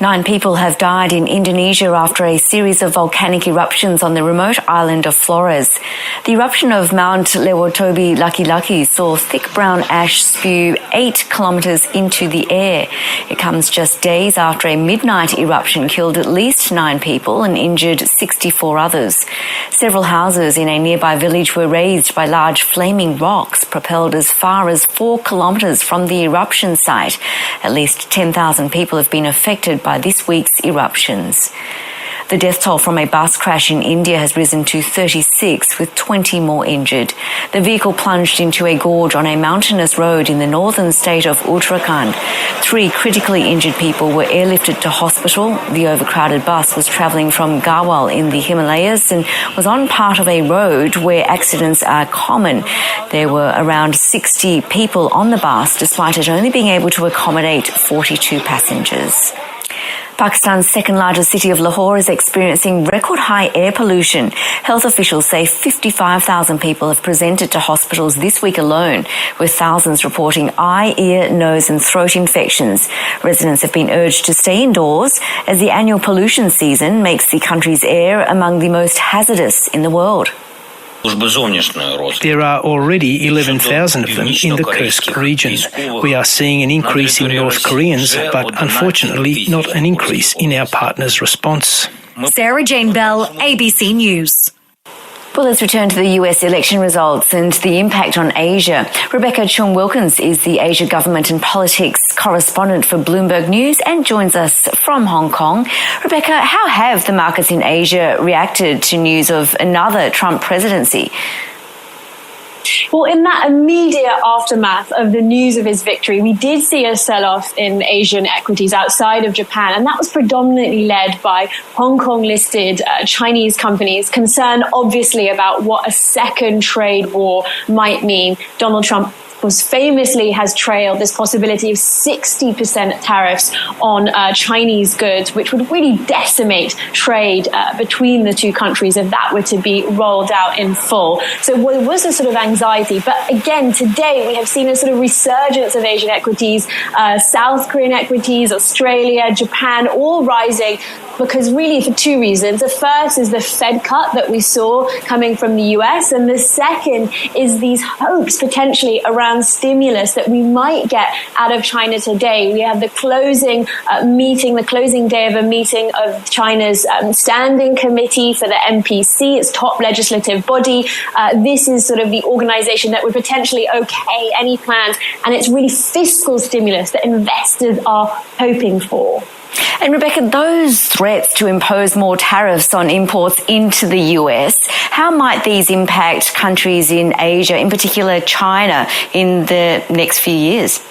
9 people have died in Indonesia after a series of volcanic eruptions on the remote island of Flores. The eruption of Mount Lewotobi Laki-Laki saw thick brown ash spew 8 kilometres into the air. It comes just days after a midnight eruption killed at least 9 people and injured 64 others. Several houses in a nearby village were razed by large flaming rocks propelled as far as 4 kilometres from the eruption site. At least 10,000 people have been affected by this week's eruptions. The death toll from a bus crash in India has risen to 36, with 20 more injured. The vehicle plunged into a gorge on a mountainous road in the northern state of Uttarakhand. 3 critically injured people were airlifted to hospital. The overcrowded bus was travelling from Garhwal in the Himalayas and was on part of a road where accidents are common. There were around 60 people on the bus, despite it only being able to accommodate 42 passengers. Pakistan's second largest city of Lahore is experiencing record high air pollution. Health officials say 55,000 people have presented to hospitals this week alone, with thousands reporting eye, ear, nose and throat infections. Residents have been urged to stay indoors as the annual pollution season makes the country's air among the most hazardous in the world. There are already 11,000 of them in the Kursk region. We are seeing an increase in North Koreans, but unfortunately not an increase in our partners' response. Sarah Jane Bell, ABC News. Well, let's return to the US election results and the impact on Asia. Rebecca Chung-Wilkins is the Asia government and politics correspondent for Bloomberg News and joins us from Hong Kong. Rebecca, how have the markets in Asia reacted to news of another Trump presidency? Well, in that immediate aftermath of the news of his victory, we did see a sell-off in Asian equities outside of Japan, and that was predominantly led by Hong Kong-listed Chinese companies, concerned obviously about what a second trade war might mean. Donald Trump famously has trailed this possibility of 60% tariffs on Chinese goods, which would really decimate trade between the two countries if that were to be rolled out in full. So there was a sort of anxiety. But again, today we have seen a sort of resurgence of Asian equities, South Korean equities, Australia, Japan, all rising, because really for 2 reasons. The first is the Fed cut that we saw coming from the US, and the second is these hopes potentially around stimulus that we might get out of China today. We have the closing meeting, the closing day of a meeting of China's standing committee for the NPC, its top legislative body. This is sort of the organization that would potentially okay any plans, and it's really fiscal stimulus that investors are hoping for. And Rebecca, those threats to impose more tariffs on imports into the US, how might these impact countries in Asia, in particular China, in the next few years?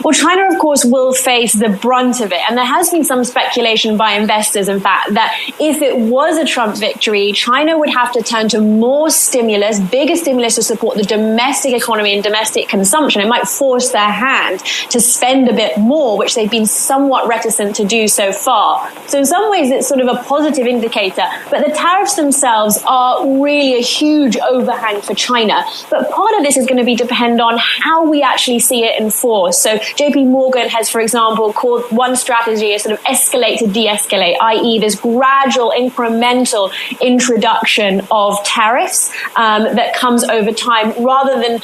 Well, China, of course, will face the brunt of it. And there has been some speculation by investors, in fact, that if it was a Trump victory, China would have to turn to more stimulus, bigger stimulus to support the domestic economy and domestic consumption. It might force their hand to spend a bit more, which they've been somewhat reticent to do so far. So in some ways, it's sort of a positive indicator. But the tariffs themselves are really a huge overhang for China. But part of this is going to be depend on how we actually see it enforced. So JP Morgan has, for example, called one strategy a sort of escalate to de-escalate, i.e. this gradual incremental introduction of tariffs that comes over time, rather than,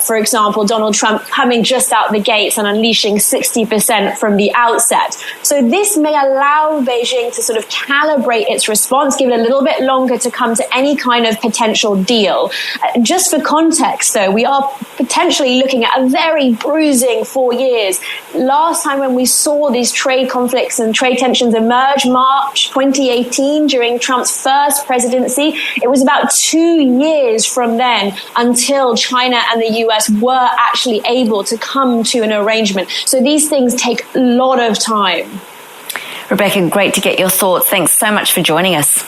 for example, Donald Trump coming just out the gates and unleashing 60% from the outset. So this may allow Beijing to sort of calibrate its response, give it a little bit longer to come to any kind of potential deal. Just for context, though, we are potentially looking at a very bruising 4 years. Last time when we saw these trade conflicts and trade tensions emerge, March 2018, during Trump's first presidency, it was about 2 years from then until China and the US were actually able to come to an arrangement. So these things take a lot of time. Rebecca, great to get your thoughts. Thanks so much for joining us.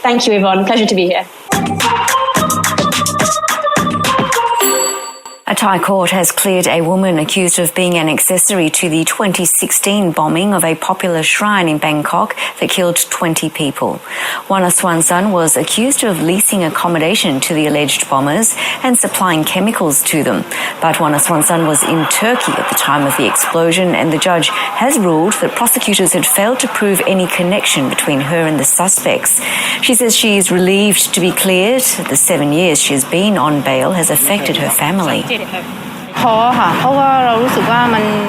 Thank you, Yvonne. Pleasure to be here. A Thai court has cleared a woman accused of being an accessory to the 2016 bombing of a popular shrine in Bangkok that killed 20 people. Wanaswanson was accused of leasing accommodation to the alleged bombers and supplying chemicals to them. But Wanaswanson was in Turkey at the time of the explosion, and the judge has ruled that prosecutors had failed to prove any connection between her and the suspects. She says she is relieved to be cleared. The 7 years she has been on bail has affected her family.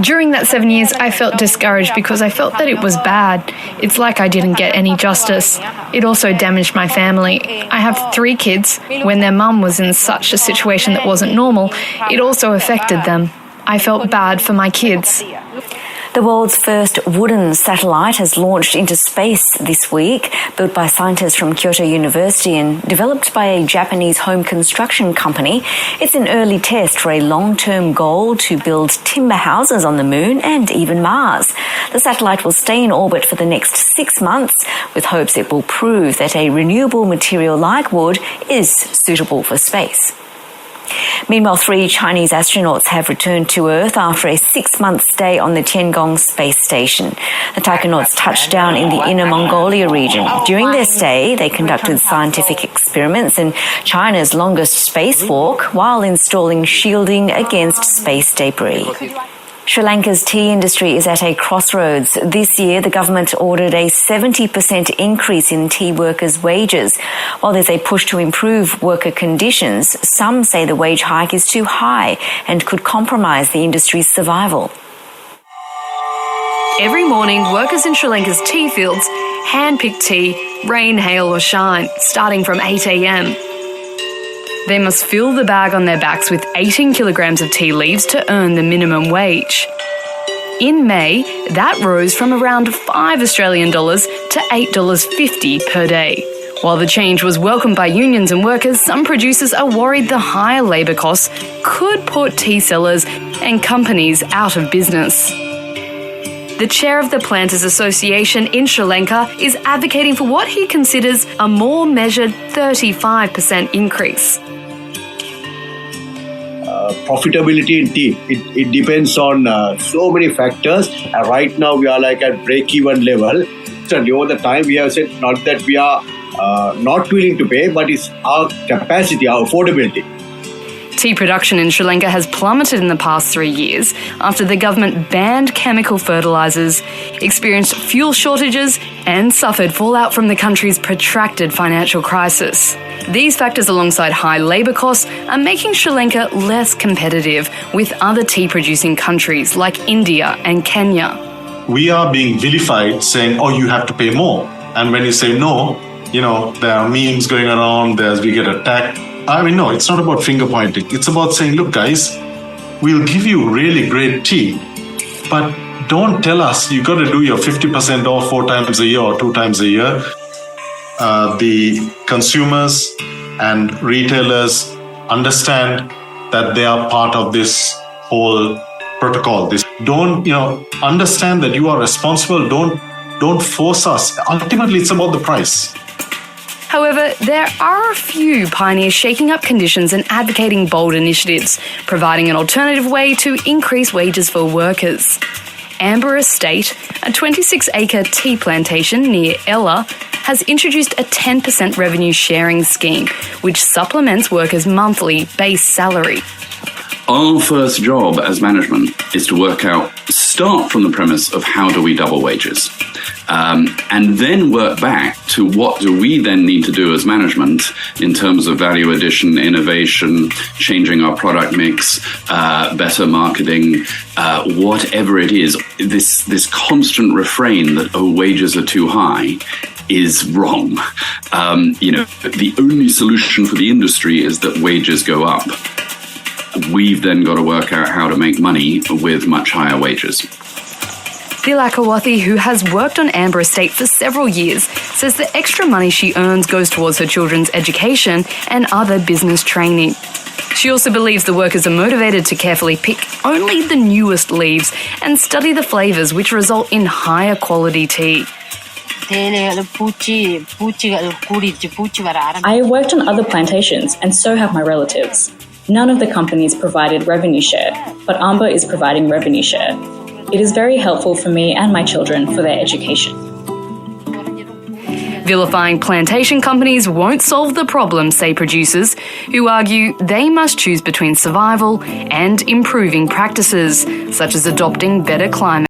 During that 7 years, I felt discouraged because I felt that it was bad. It's like I didn't get any justice. It also damaged my family. I have 3 kids. When their mum was in such a situation that wasn't normal, it also affected them. I felt bad for my kids. The world's first wooden satellite has launched into space this week, built by scientists from Kyoto University and developed by a Japanese home construction company. It's an early test for a long-term goal to build timber houses on the Moon and even Mars. The satellite will stay in orbit for the next 6 months, with hopes it will prove that a renewable material like wood is suitable for space. Meanwhile, 3 Chinese astronauts have returned to Earth after a 6-month stay on the Tiangong space station. The taikonauts touched down in the Inner Mongolia region. During their stay, they conducted scientific experiments in China's longest spacewalk while installing shielding against space debris. Sri Lanka's tea industry is at a crossroads. This year, the government ordered a 70% increase in tea workers' wages. While there's a push to improve worker conditions, some say the wage hike is too high and could compromise the industry's survival. Every morning, workers in Sri Lanka's tea fields hand-pick tea, rain, hail or shine, starting from 8 a.m. They must fill the bag on their backs with 18 kilograms of tea leaves to earn the minimum wage. In May, that rose from around $5 Australian to $8.50 per day. While the change was welcomed by unions and workers, some producers are worried the higher labour costs could put tea sellers and companies out of business. The chair of the Planters Association in Sri Lanka is advocating for what he considers a more measured 35% increase. Profitability in tea, it depends on so many factors. Right now we are like at break-even level. So over the time we have said not that we are not willing to pay, but it's our capacity, our affordability. Tea production in Sri Lanka has plummeted in the past 3 years after the government banned chemical fertilisers, experienced fuel shortages and suffered fallout from the country's protracted financial crisis. These factors alongside high labour costs are making Sri Lanka less competitive with other tea-producing countries like India and Kenya. We are being vilified saying, oh, you have to pay more. And when you say no, there are memes going around, we get attacked. No, it's not about finger pointing. It's about saying, look, guys, we'll give you really great tea, but don't tell us you got to do your 50% off 4 times a year or 2 times a year. The consumers and retailers understand that they are part of this whole protocol. Understand that you are responsible. Don't force us. Ultimately, it's about the price. However, there are a few pioneers shaking up conditions and advocating bold initiatives, providing an alternative way to increase wages for workers. Amber Estate, a 26-acre tea plantation near Ella, has introduced a 10% revenue sharing scheme, which supplements workers' monthly base salary. Our first job as management is to start from the premise of how do we double wages, and then work back to what do we then need to do as management in terms of value addition, innovation, changing our product mix, better marketing, whatever it is. This constant refrain that, wages are too high is wrong. The only solution for the industry is that wages go up. We've then got to work out how to make money with much higher wages. Thilakawathi, who has worked on Amber Estate for several years, says the extra money she earns goes towards her children's education and other business training. She also believes the workers are motivated to carefully pick only the newest leaves and study the flavours which result in higher quality tea. I worked on other plantations and so have my relatives. None of the companies provided revenue share, but Amber is providing revenue share. It is very helpful for me and my children for their education. Vilifying plantation companies won't solve the problem, say producers, who argue they must choose between survival and improving practices, such as adopting better climate